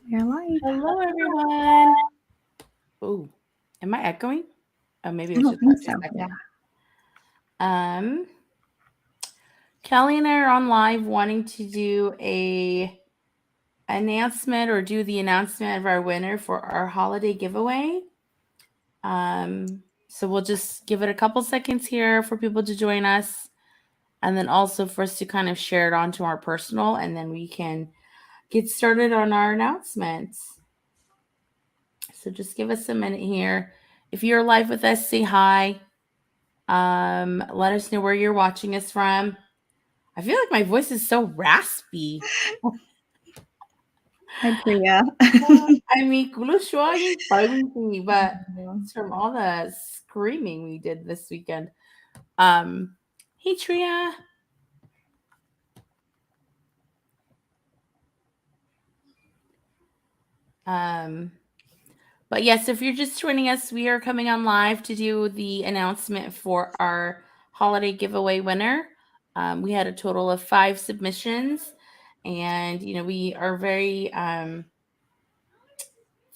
You're live. Hello, everyone. Oh, am I echoing? Oh, maybe I it's don't just think a so. second. Yeah. Um, Kelly and I are on live wanting to do a announcement or do the announcement of our winner for our holiday giveaway. So we'll just give it a couple seconds here for people to join us, and then also for us to kind of share it onto our personal, and then we can get started on our announcements. So just give us a minute here. If you're live with us, say hi. Let us know where you're watching us from. I feel like my voice is so raspy. Hi, Priya. I mean, kuluswaging pagunti, but it's from all the screaming we did this weekend. Hey Tria. Um, but yes, if you're just joining us, we are coming on live to do the announcement for our holiday giveaway winner. We had a total of 5 submissions, and we are very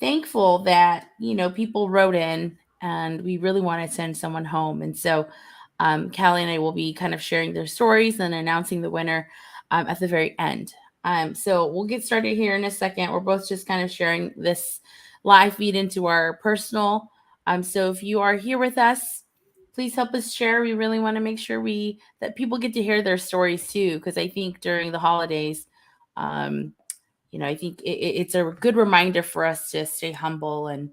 thankful that people wrote in, and we really want to send someone home. And so Callie and I will be kind of sharing their stories and announcing the winner at the very end. So we'll get started here in a second. We're both just kind of sharing this live feed into our personal. So if you are here with us, please help us share. We really want to make sure that people get to hear their stories too, because I think during the holidays, um, I think it's a good reminder for us to stay humble and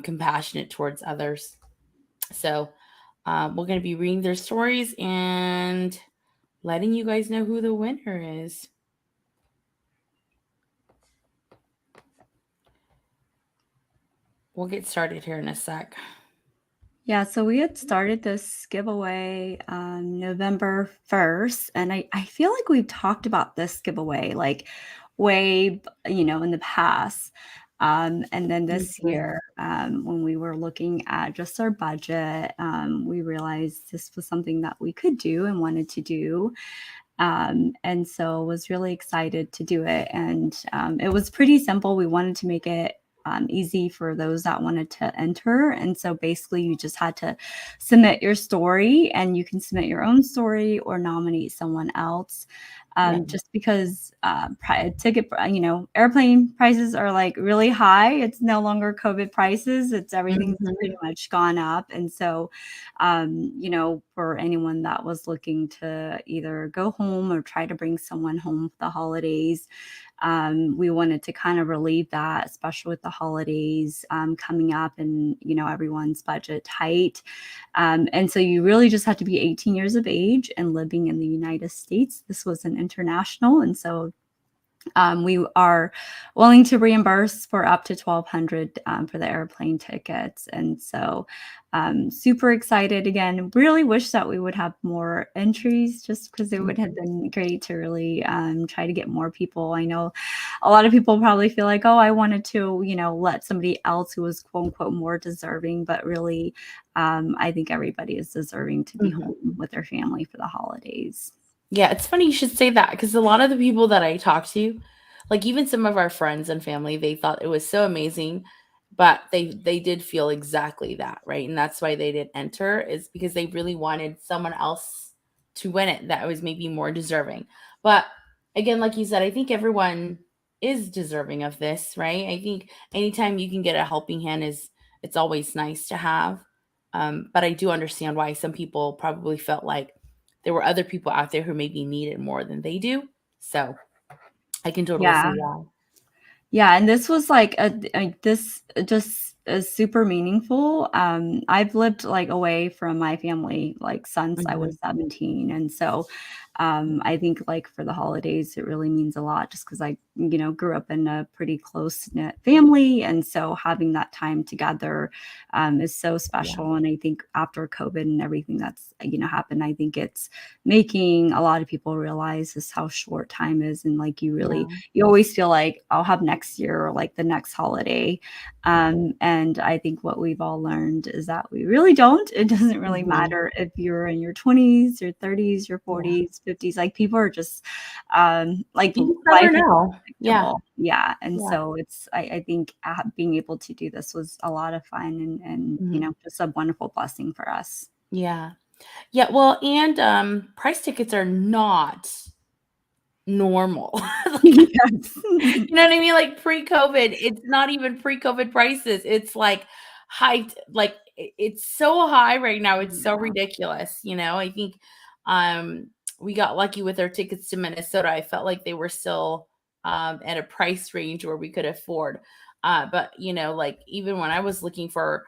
compassionate towards others. So we're going to be reading their stories and letting you guys know who the winner is. We'll get started here in a sec. Yeah, so we had started this giveaway November 1st, and I feel like we've talked about this giveaway like way, in the past. And then this year, when we were looking at just our budget, we realized this was something that we could do and wanted to do. And so was really excited to do it. And it was pretty simple. We wanted to make it easy for those that wanted to enter. And so basically, you just had to submit your story, and you can submit your own story or nominate someone else. Just because airplane prices are like really high. It's no longer COVID prices. It's everything's pretty much gone up. And so, for anyone that was looking to either go home or try to bring someone home for the holidays, we wanted to kind of relieve that, especially with the holidays coming up and, everyone's budget tight. And so you really just have to be 18 years of age and living in the United States. This was an international. And so we are willing to reimburse for up to $1,200 for the airplane tickets. And so super excited again. Really wish that we would have more entries, just because it would have been great to really try to get more people. I know a lot of people probably feel like, oh, I wanted to, let somebody else who was quote unquote more deserving, but really I think everybody is deserving to be home with their family for the holidays. Yeah, it's funny you should say that, because a lot of the people that I talk to, like even some of our friends and family, they thought it was so amazing, but they did feel exactly that, right? And that's why they didn't enter, is because they really wanted someone else to win it that was maybe more deserving. But again, like you said, I think everyone is deserving of this, right? I think anytime you can get a helping hand is it's always nice to have. But I do understand why some people probably felt like there were other people out there who maybe need it more than they do. So I can totally see Yeah. why. Yeah, and this was this just is super meaningful. I've lived like away from my family like since I Mhm. was 17, and so I think like for the holidays it really means a lot, just because I grew up in a pretty close knit family, and so having that time together is so Yeah. special. And I think after COVID and everything that's happened, I think it's making a lot of people realize just how short time is, and like Yeah. you always feel like I'll have next year or like the next holiday. And I think what we've all learned is that we really don't. It doesn't really Mhm. matter if you're in your 20s, your 30s, your Yeah. 40s, 50s. Like people are just like You just never life is know. Yeah. unpredictable. Yeah. And Yeah. so I think being able to do this was a lot of fun and Mhm. just a wonderful blessing for us. Yeah. Yeah, well, and, price tickets are not normal. Like, Yes. you know what I mean? Like, pre-COVID, it's not even pre-COVID prices. It's, like, hyped like, it's so high right now, it's so Yeah. ridiculous, you know? I think, um, we got lucky with our tickets to Minnesota. I felt like they were still, at a price range where we could afford. But, you know, like, even when I was looking for,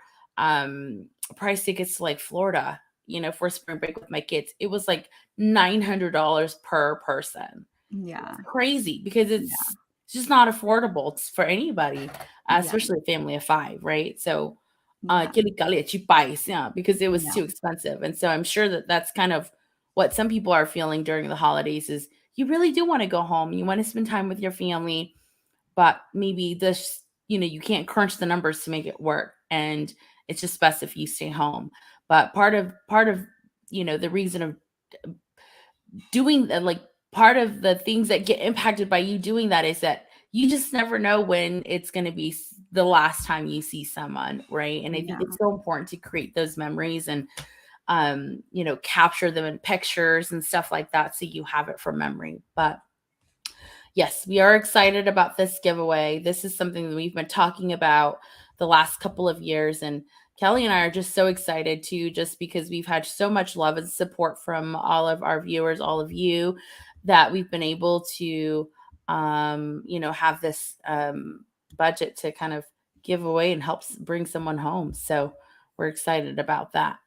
price tickets to, like, Florida, you know, for spring break with my kids, it was, like, $900 per person. It's Yeah. crazy because Yeah. it's just not affordable for anybody, Yeah. especially a family of 5, right? So, Yeah. que le cale chipais, yeah, because it was Yeah. too expensive, and so I'm sure that that's kind of what some people are feeling during the holidays is you really do wanna go home, you wanna spend time with your family, but maybe this you know, you can't crunch the numbers to make it work, and it's just best if you stay home. But part of, you know, the reason of doing the like part of the things that get impacted by you doing that is that you just never know when it's going to be the last time you see someone, right? And I think Yeah. it's so important to create those memories and you know, capture them in pictures and stuff like that so you have it from memory. But yes, we are excited about this giveaway. This is something that we've been talking about the last couple of years. And Kelly and I are just so excited too, just because we've had so much love and support from all of our viewers, all of you, that we've been able to, you know, have this budget to kind of give away and help bring someone home. So we're excited about that.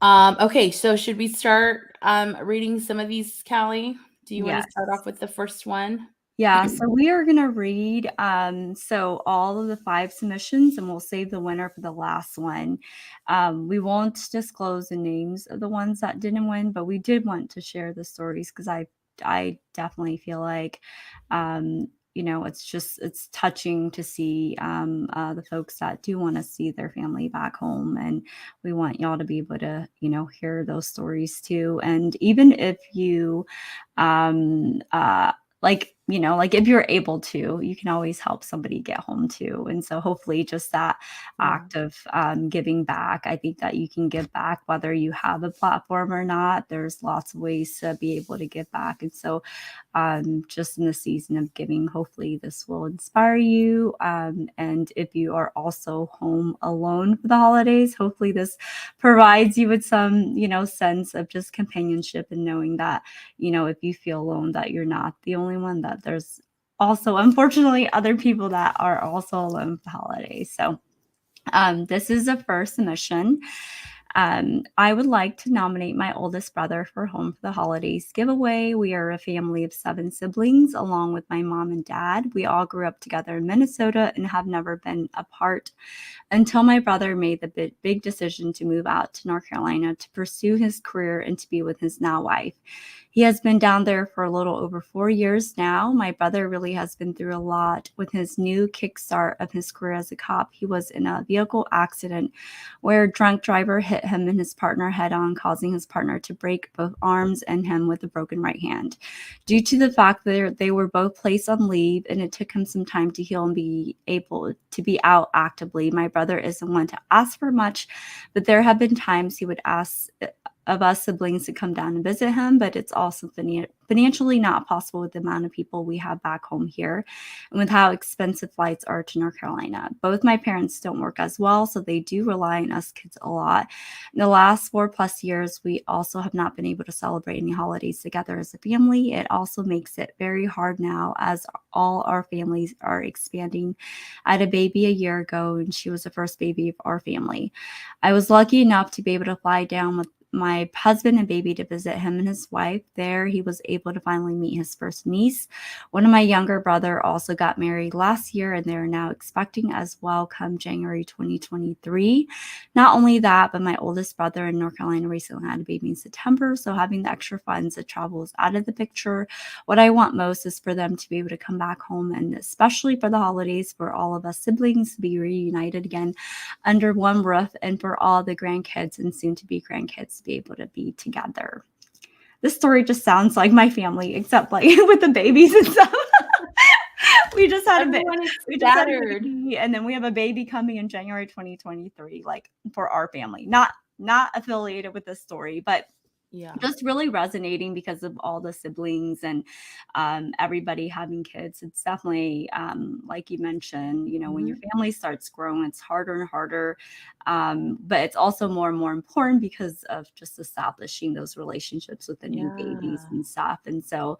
Okay, so should we start reading some of these, Callie? Do you want to start Yes. off with the first one? Yeah, so we are gonna read so all of the 5 submissions, and we'll save the winner for the last one. We won't disclose the names of the ones that didn't win, but we did want to share the stories because I definitely feel like it's touching to see the folks that do want to see their family back home, and we want y'all to be able to hear those stories too. And even if you um like if you're able to, you can always help somebody get home too. And so hopefully just that Yeah. act of giving back, I think that you can give back whether you have a platform or not. There's lots of ways to be able to give back. And so just in the season of giving, hopefully this will inspire you. And if you are also home alone for the holidays, hopefully this provides you with some, sense of just companionship and knowing that, if you feel alone, that you're not the only one, that there's also, unfortunately, other people that are also alone for the holidays. So this is a first submission. I would like to nominate my oldest brother for Home for the Holidays giveaway. We are a family of 7 siblings, along with my mom and dad. We all grew up together in Minnesota and have never been apart until my brother made the big decision to move out to North Carolina to pursue his career and to be with his now wife. He has been down there for a little over 4 years now. My brother really has been through a lot with his new kickstart of his career as a cop. He was in a vehicle accident where a drunk driver hit him and his partner head on, causing his partner to break both arms and him with a broken right hand. Due to the fact that they were both placed on leave and it took him some time to heal and be able to be out actively, my brother isn't one to ask for much, but there have been times he would ask of us siblings to come down and visit him, but it's also financially not possible with the amount of people we have back home here and with how expensive flights are to North Carolina. Both my parents don't work as well, so they do rely on us kids a lot. In the last 4+ years, we also have not been able to celebrate any holidays together as a family. It also makes it very hard now as all our families are expanding. I had a baby a year ago, and she was the first baby of our family. I was lucky enough to be able to fly down with my husband and baby to visit him and his wife. There, he was able to finally meet his first niece. One of my younger brother also got married last year, and they're now expecting as well come January 2023. Not only that, but my oldest brother in North Carolina recently had a baby in September, so having the extra funds to travel is out of the picture. What I want most is for them to be able to come back home, and especially for the holidays, for all of us siblings to be reunited again under one roof, and for all the grandkids and soon to be grandkids to be able to be together. this story just sounds like my family, except like with the babies and stuff. we just had a bit Everyone is we just had a scattered. baby, and then we have a baby coming in January 2023, like for our family. Not affiliated with this story, but Yeah. just really resonating because of all the siblings and everybody having kids. It's definitely, like you mentioned, when your Mhm. family starts growing, it's harder and harder. But it's also more and more important because of just establishing those relationships with the new babies Yeah. and stuff. And so,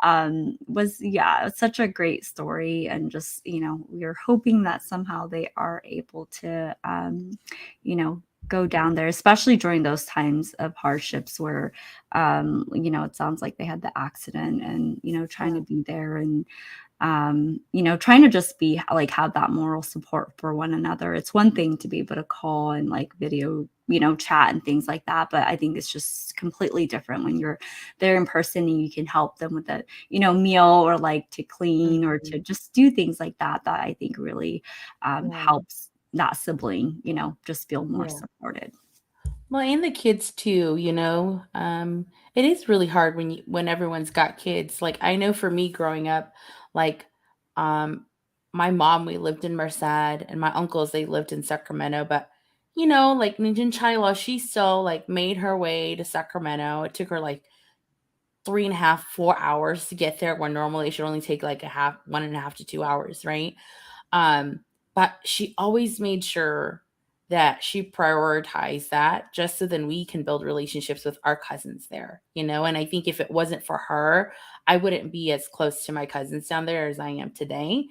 it's such a great story. And just, we're hoping that somehow they are able to, you know, go down there, especially during those times of hardships where it sounds like they had the accident and, trying Yeah. to be there and, trying to just be like have that moral support for one another. It's one thing to be able to call and like video, chat and things like that. But I think it's just completely different when you're there in person and you can help them with a, meal or like to clean or to Mhm. just do things like that, that I think really Yeah. helps that sibling, just feel more Yeah. supported. Well, and the kids too, you know. It is really hard when everyone's got kids. Like I know for me growing up, like um my mom, we lived in Merced, and my uncles, they lived in Sacramento, but like Ninjin Chila, she still like made her way to Sacramento. It took her like 3.5, 4 hours to get there, when normally it should only take like 1.5 to 2 hours, right? Um, but she always made sure that she prioritized that, just so then we can build relationships with our cousins there, you know? And I think if it wasn't for her, I wouldn't be as close to my cousins down there as I am today.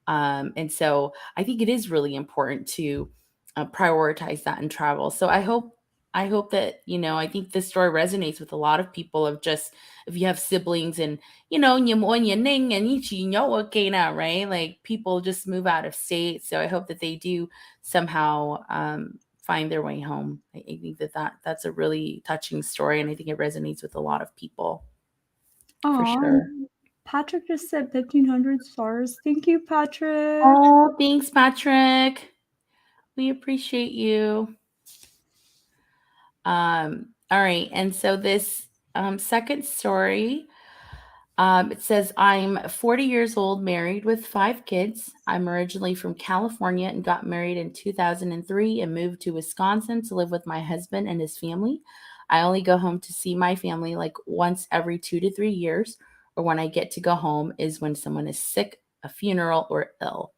And so I think it is really important to prioritize that in travel. So I hope that, I think this story resonates with a lot of people, of just if you have siblings and, right? Like people just move out of state. So I hope that they do somehow find their way home. I think that's a really touching story. And I think it resonates with a lot of people for Oh, sure. Patrick just said 1,500 stars. Thank you, Patrick. Oh, thanks, Patrick. We appreciate you. All right. And so this second story, it says, I'm 40 years old, married with 5 kids. I'm originally from California and got married in 2003 and moved to Wisconsin to live with my husband and his family. I only go home to see my family like once every 2 to 3 years, or when I get to go home is when someone is sick, a funeral, or ill.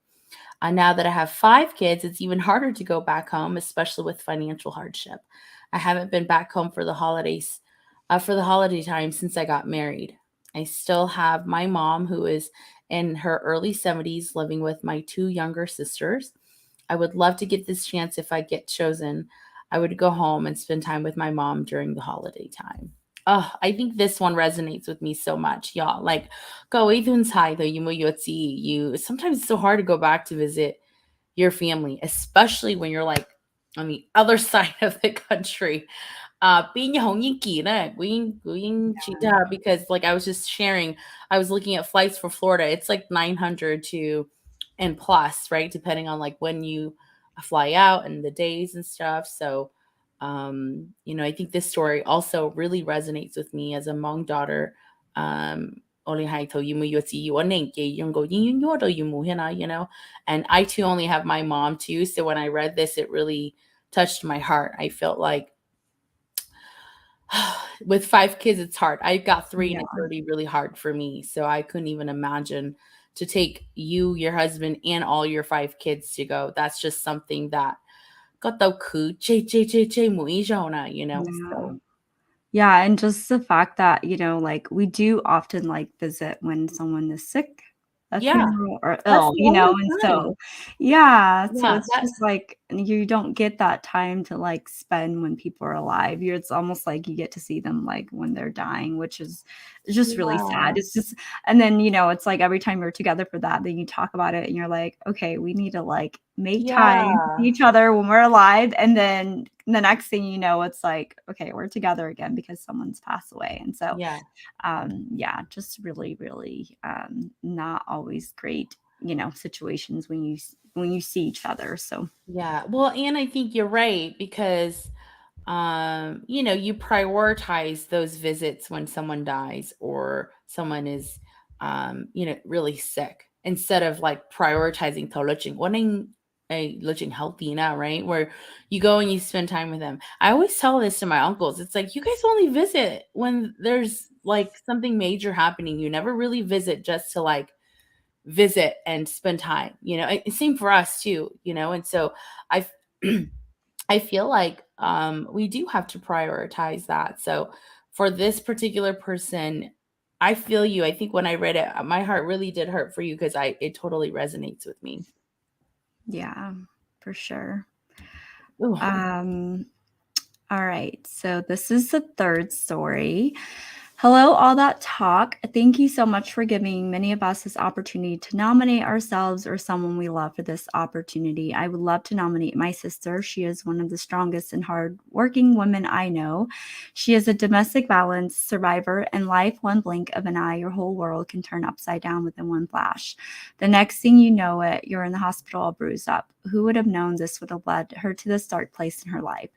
Now that I have 5 kids, it's even harder to go back home, especially with financial hardship. I haven't been back home for the holidays, for the holiday time since I got married. I still have my mom, who is in her early 70s, living with my 2 younger sisters. I would love to get this chance if I get chosen. I would go home and spend time with my mom during the holiday time. Oh, I think this one resonates with me so much, y'all. Like, 各位同才的有没有记忆? Sometimes it's so hard to go back to visit your family, especially when you're like on the other side of the country. Because like I was just sharing, I was looking at flights for Florida. It's like 900 to and plus, right? Depending on like when you fly out and the days and stuff. So, I think this story also really resonates with me as a Hmong daughter. Only hai to you mu yo ti yo nen ke yung go yin yo do you mu hina, and I too only have my mom too. So when I read this, it really touched my heart. I felt like with 5 kids, it's hard. I got three, and it's Yeah. already really hard for me. So I couldn't even imagine to take you, your husband, and all your 5 kids to go. That's just something that got the ku Yeah. So Yeah, and just the fact that, like, we do often, like, visit when someone is sick, a yeah, funeral, or that's ill, the only and time. so yeah, so Yeah, it's just like you don't get that time to, like, spend when people are alive. It's almost like you get to see them, like, when they're dying, which is just really sad. yeah, It's just and then, it's like every time you're together for that, then you talk about it and you're like, "Okay, we need to, like, make time to see yeah, each other when we're alive," and then the next thing you know, it's like, "Okay, we're together again because someone's passed away," and so, yeah. yeah, just really, really, not always great, situations when you see each other, so Yeah. Well, and I think you're right because you prioritize those visits when someone dies or someone is, really sick instead of like prioritizing wanting a looking healthy now, right? Where you go and you spend time with them. I always tell this to my uncles. It's like you guys only visit when there's like something major happening. You never really visit just to like visit and spend time. Same for us too. And so I I feel like we do have to prioritize that. So for this particular person, I feel you. I think when I read it, my heart really did hurt for you because I it totally resonates with me. Yeah, for sure. Ooh. All right, so this is the third story. Hello, all that talk. Thank you so much for giving many of us this opportunity to nominate ourselves or someone we love for this opportunity. I would love to nominate my sister. She is one of the strongest and hardworking women I know. She is a domestic violence survivor, and life, one blink of an eye, your whole world can turn upside down within one flash. The next thing you know it, you're in the hospital all bruised up. Who would have known this would have led her to this dark place in her life?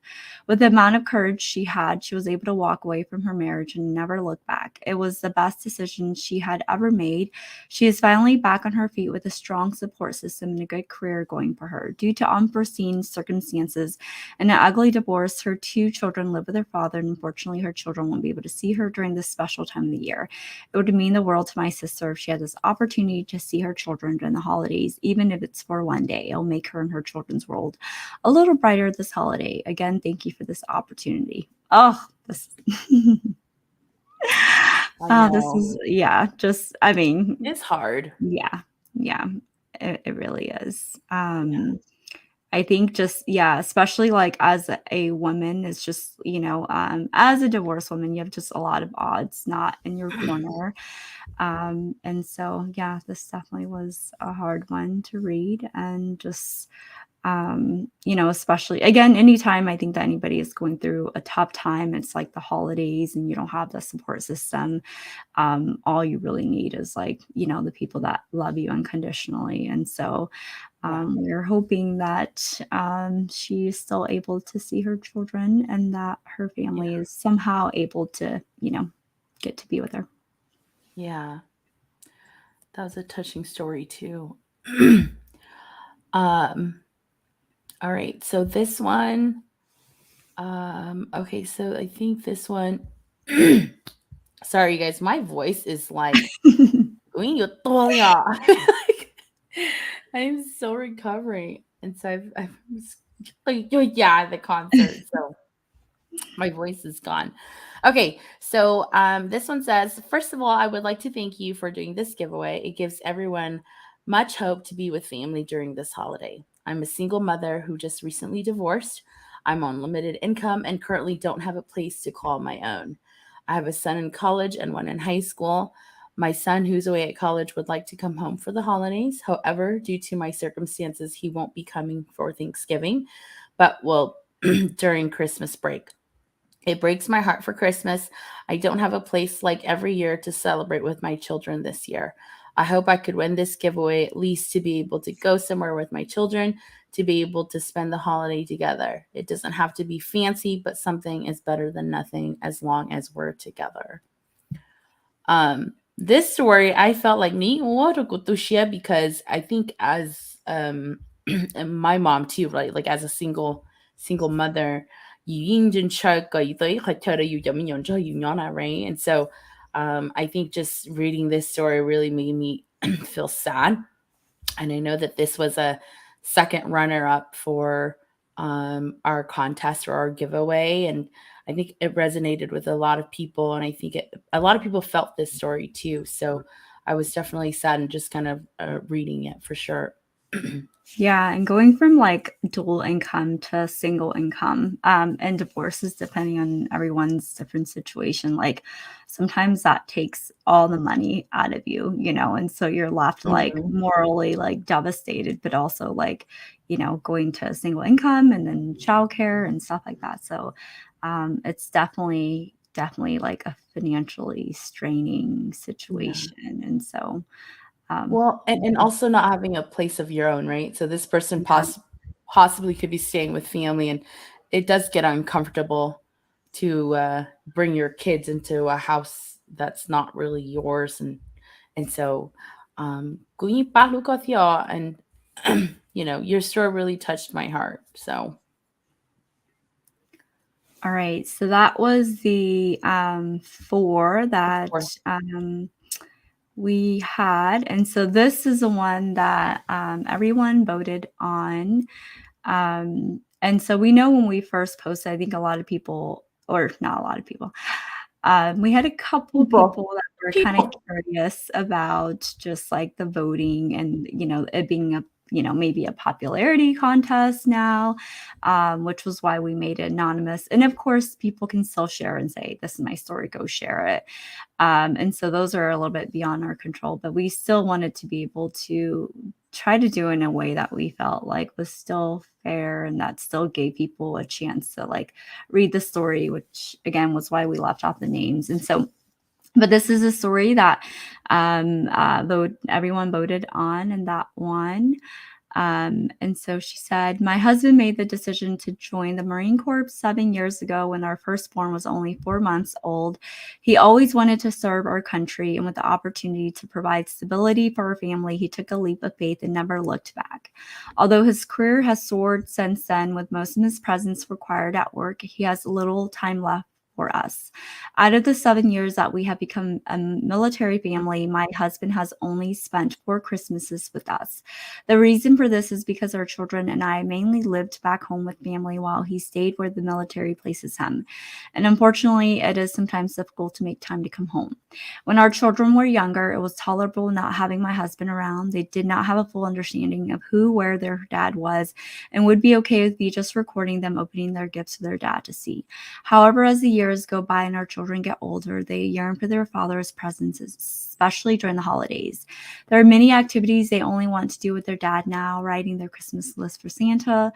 With the amount of courage she had, she was able to walk away from her marriage and never look back. It was the best decision she had ever made. She is finally back on her feet with a strong support system and a good career going for her. Due to unforeseen circumstances and an ugly divorce, her two children live with their father, and unfortunately, her children won't be able to see her during this special time of the year. It would mean the world to my sister if she had this opportunity to see her children during the holidays, even if it's for one day. It'll make her and her children's world a little brighter this holiday. Again, thank you for this opportunity. Oh, this. I This know. is, yeah, just, I mean, It's hard. yeah, yeah, it really is. Yeah. I think just, yeah, especially like as a woman, it's just, as a divorced woman, you have just a lot of odds not in your corner. And so, yeah, this definitely was a hard one to read and just, especially again, anytime I think that anybody is going through a tough time, it's like the holidays and you don't have the support system. All you really need is like, the people that love you unconditionally. And so Yeah. we're hoping that she is still able to see her children and that her Yeah. family is somehow able to, get to be with her. Yeah. That was a touching story too. um all right. So this one, okay, so I think this one sorry you guys, my voice is like going like, I'm still recovering. And so I've like, yeah, the concert. So my voice is gone. Okay, so this one says, first of all, I would like to thank you for doing this giveaway. It gives everyone much hope to be with family during this holiday. I'm a single mother who just recently divorced. I'm on limited income and currently don't have a place to call my own. I have a son in college and one in high school. My son, who's away at college, would like to come home for the holidays. However, due to my circumstances, he won't be coming for Thanksgiving, but will during Christmas break. It breaks my heart for Christmas. I don't have a place like every year to celebrate with my children this year. I hope I could win this giveaway at least to be able to go somewhere with my children, to be able to spend the holiday together. It doesn't have to be fancy, but something is better than nothing as long as we're together. This story I felt like ni to share because I think as and my mom too, right? Like as a single mother, you right? And so I think just reading this story really made me feel sad. And I know that this was a second runner up for our contest or our giveaway. And I think it resonated with a lot of people. And I think a lot of people felt this story too. So I was definitely sad and just kind of reading it for sure. Yeah, and going from like dual income to single income, and divorces, depending on everyone's different situation, like sometimes that takes all the money out of you, and so you're left like Mhm. morally like devastated, but also like, going to single income and then childcare and stuff like that. So it's definitely like a financially straining Yeah. situation. And so um, Well, and also not having a place of your own, right? So this person yeah. possibly could be staying with family, and it does get uncomfortable to bring your kids into a house that's not really yours, and so going back look at y'all, and your story really touched my heart. So All right, so that was the 4 that before, we had, and so this is the one that everyone voted on. And so we know when we first posted, I think a lot of people, or not a lot of people, we had a couple people, people that were kind of people, curious about just like the voting and, it being a, maybe a popularity contest now, which was why we made it anonymous. And of course, people can still share and say, this is my story, go share it. And so those are a little bit beyond our control, but we still wanted to be able to try to do it in a way that we felt like was still fair and that still gave people a chance to like read the story, which again was why we left off the names. And so, but this is a story that everyone voted on, and that one. And so she said, my husband made the decision to join the Marine Corps 7 years ago when our firstborn was only 4 months old. He always wanted to serve our country, and with the opportunity to provide stability for our family, he took a leap of faith and never looked back. Although his career has soared since then, with most of his presence required at work, he has little time left for us. Out of the 7 years that we have become a military family, my husband has only spent 4 Christmases with us. The reason for this is because our children and I mainly lived back home with family while he stayed where the military places him. And unfortunately, it is sometimes difficult to make time to come home. When our children were younger, it was tolerable not having my husband around. They did not have a full understanding of who, where their dad was, and would be okay with me just recording them opening their gifts for their dad to see. However, as the years go by and our children get older, they yearn for their father's presence, especially during the holidays. There are many activities they only want to do with their dad now: writing their Christmas list for Santa,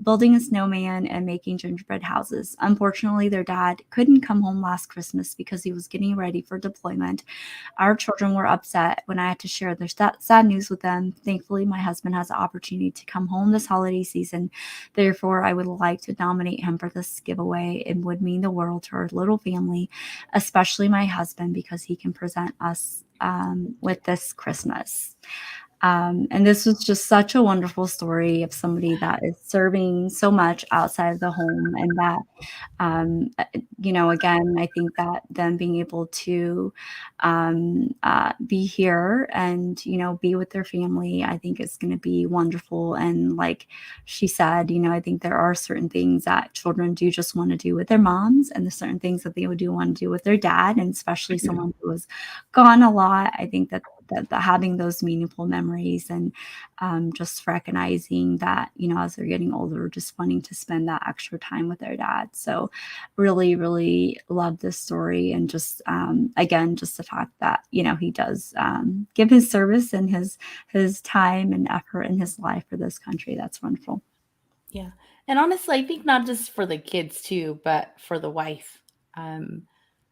building a snowman, and making gingerbread houses. Unfortunately, their dad couldn't come home last Christmas because he was getting ready for deployment. Our children were upset when I had to share their sad news with them. Thankfully, my husband has the opportunity to come home this holiday season. Therefore, I would like to nominate him for this giveaway. It would mean the world to our little family, especially my husband, because he can present us with this Christmas. And this was just such a wonderful story of somebody that is serving so much outside of the home, and that again, I think that them being able to be here and, be with their family, I think is going to be wonderful. And like she said, I think there are certain things that children do just want to do with their moms, and there's certain things that they would do want to do with their dad, and especially someone who has gone a lot. I think that having those meaningful memories, and just recognizing that, as they're getting older, just wanting to spend that extra time with their dad. So really, really love this story. And just, again, just the fact that, he does give his service and his time and effort in his life for this country. That's wonderful. yeah. And honestly, I think not just for the kids too, but for the wife. Um,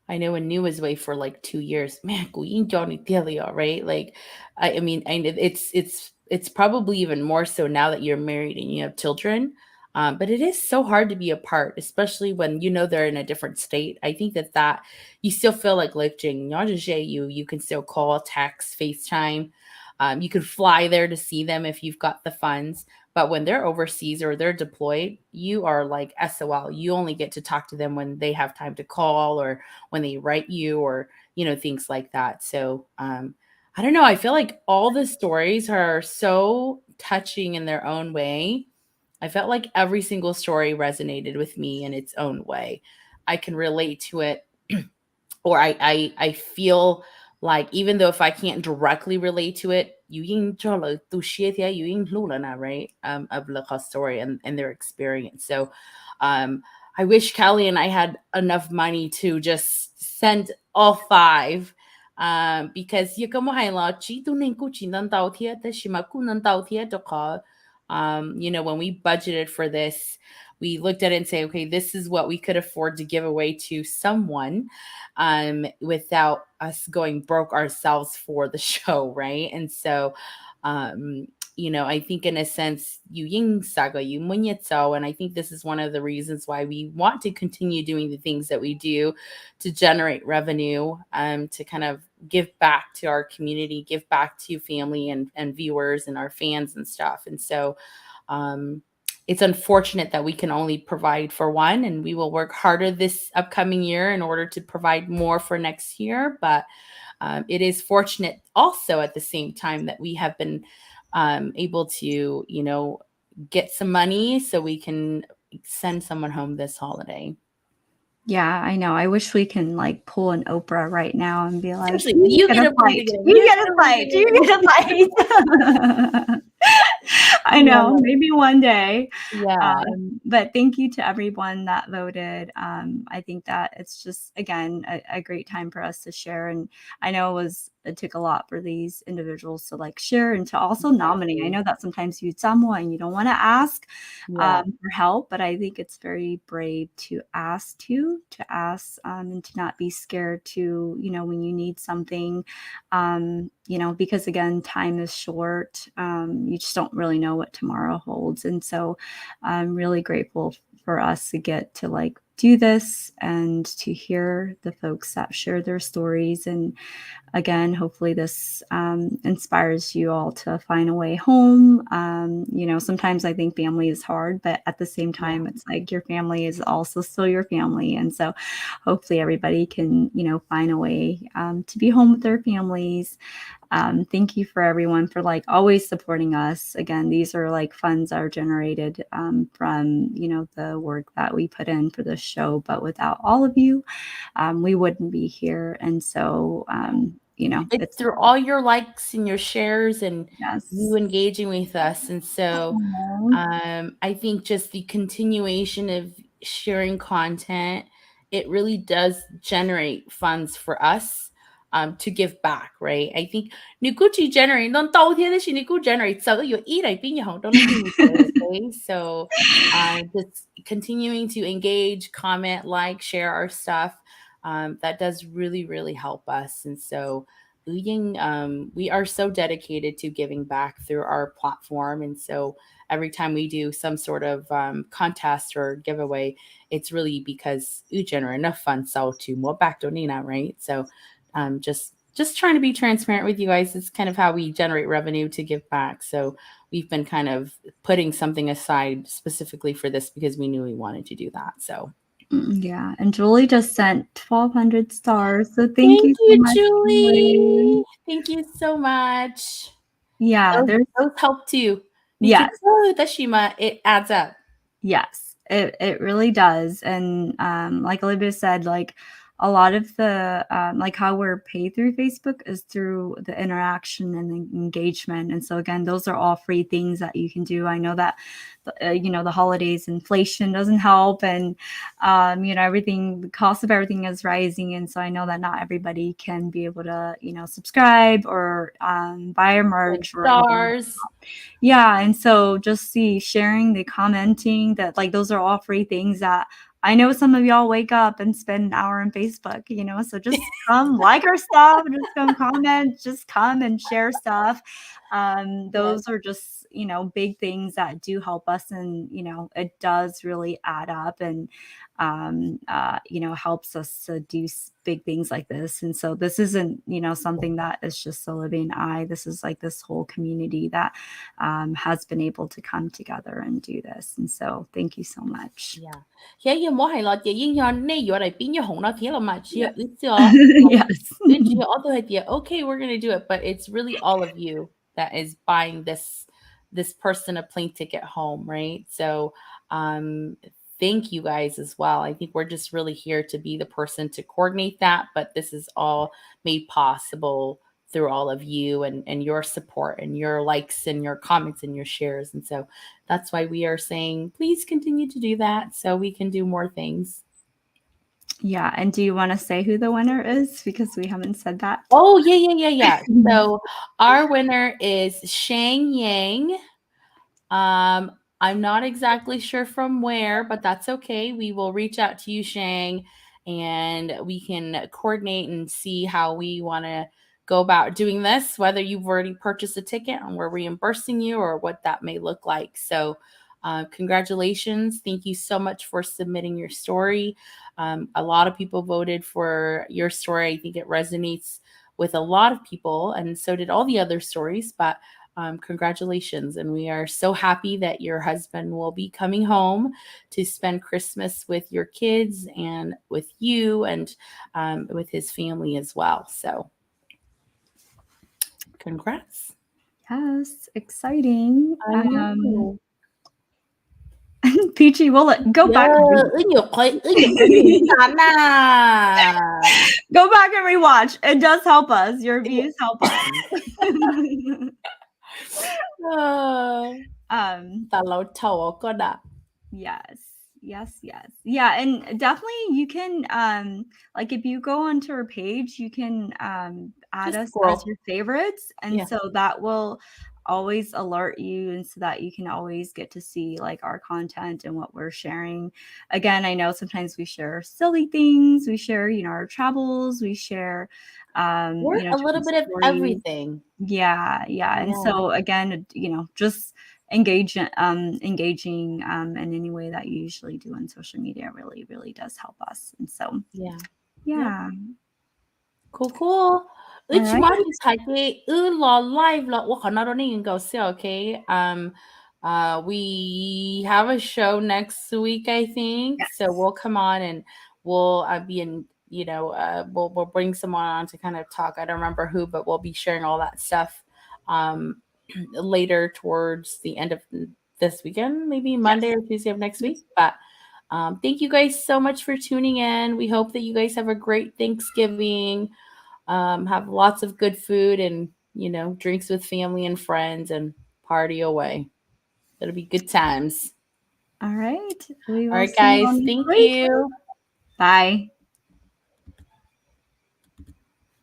I know when New was away for like 2 years, man, going Johnny Delia, right? Like, I mean, and it's probably even more so now that you're married and you have children. But it is so hard to be apart, especially when they're in a different state. I think that you still feel like lifting. You can still call, text, FaceTime. You could fly there to see them if you've got the funds. But when they're overseas or they're deployed, you are like SOL. You only get to talk to them when they have time to call, or when they write you, or things like that. So I don't know. I feel like all the stories are so touching in their own way. I felt like every single story resonated with me in its own way. I can relate to it, or I feel like, even though if I can't directly relate to it, right? Of the story and their experience. So I wish Kelly and I had enough money to just send all five. Because when we budgeted for this, we looked at it and say, okay, this is what we could afford to give away to someone, without us going broke ourselves for the show, right? And so, I think in a sense, and I think this is one of the reasons why we want to continue doing the things that we do to generate revenue, to kind of give back to our community, give back to family and viewers and our fans and stuff. And so um, it's unfortunate that we can only provide for one, and we will work harder this upcoming year in order to provide more for next year. But it is fortunate also at the same time that we have been able to, get some money so we can send someone home this holiday. Yeah, I know. I wish we can like pull an Oprah right now and be like, Seriously, "You you get get a a plane flight. ticket. You You get a get a plane flight. You ticket. get a flight." I know, Yeah. maybe one day. Yeah. But thank you to everyone that voted. I think that it's just, again, a great time for us to share. And I know it took a lot for these individuals to like share and to also nominate. I know that sometimes you someone and you don't want to ask Yeah. for help, but I think it's very brave to ask, and to not be scared to, when you need something, because again, time is short. You just don't really know what tomorrow holds. And so I'm really grateful for us to get to like do this and to hear the folks that share their stories. And again, hopefully this inspires you all to find a way home. Sometimes I think family is hard, but at the same time, Yeah. it's like your family is also still your family. And so hopefully everybody can, find a way to be home with their families. Thank you for everyone for like always supporting us. Again, these are like funds that are generated from, the work that we put in for this show. But without all of you, we wouldn't be here. And so, It's it's through all your likes and your shares and you yes. engaging with us. And so Aw. I think just the continuation of sharing content, it really does generate funds for us, to give back, right? I think 你估住 generate 當到天的時你估 generate 就要依嚟邊有好多邊會 okay? So just continuing to engage, comment, like, share our stuff, that does really, really help us. And so we are so dedicated to giving back through our platform. And so every time we do some sort of contest or giveaway, it's really because we generate enough funds so to more back to Nina, right? So just trying to be transparent with you guys. It's kind of how we generate revenue to give back. So we've been kind of putting something aside specifically for this because we knew we wanted to do that. So Yeah, and Julie just sent 1,200 stars. So thank thank you so you, much, Julie. Julie. Thank you so much. Yeah, Those help too. yes. It adds up. Yes, it really does. And like Olivia said, like a lot of the like how we're paid through Facebook is through the interaction and the engagement. And so again, those are all free things that you can do. I know that the holidays, inflation doesn't help, and everything, the cost of everything is rising. And so I know that not everybody can be able to subscribe or buy a Like merch or anything like stars. that. Yeah, and so just sharing, the commenting, that like those are all free things that I know some of y'all wake up and spend an hour on Facebook, so just come like our stuff, just come comment, just come and share stuff. Yes. Those are just, big things that do help us, and it does really add up, and helps us to do big things like this. And so this isn't, something that is just Olivia and I. This is like this whole community that has been able to come together and do this. And so thank you so much. Yeah. Kaya yung mo hay lot yung nay yo like bin hong na kaya much Yes. it's Yes. all idea. Okay, we're gonna do it, but it's really all of you that is buying this person a plane ticket home, right? So thank you guys as well. I think we're just really here to be the person to coordinate that, but this is all made possible through all of you and your support and your likes and your comments and your shares. And so that's why we are saying, please continue to do that so we can do more things. Yeah. And do you want to say who the winner is? Because we haven't said that. Oh, yeah. So our winner is Shang Yang. I'm not exactly sure from where, but that's okay. We will reach out to you, Shang, and we can coordinate and see how we want to go about doing this, whether you've already purchased a ticket and we're reimbursing you or what that may look like. So congratulations. Thank you so much for submitting your story. A lot of people voted for your story. I think it resonates with a lot of people, and so did all the other stories. But congratulations. And we are so happy that your husband will be coming home to spend Christmas with your kids and with you and with his family as well. So congrats. Yes, exciting. I know. Peachy, we'll go back go back and rewatch. It does help us. Your views help us. Yes. Yes. Yeah, and definitely you can like if you go onto her page, you can add us as your favorites, and so that will always alert you, and so that you can always get to see like our content and what we're sharing. Again, I know sometimes we share silly things, we share, our travels, we share we're a little bit of everything. Yeah. And so again, just engaging in any way that you usually do on social media really, really does help us. And so yeah. Cool. Which All one is live okay? We have a show next week, I think. Yes. So we'll come on and we'll be in, we'll bring someone on to kind of talk. I don't remember who, but we'll be sharing all that stuff later towards the end of this weekend, maybe Monday or Tuesday of next week. But thank you guys so much for tuning in. We hope that you guys have a great Thanksgiving. Have lots of good food and, drinks with family and friends and party away. It'll be good times. All right. We will All right, see you guys. on next Thank week. you. Bye.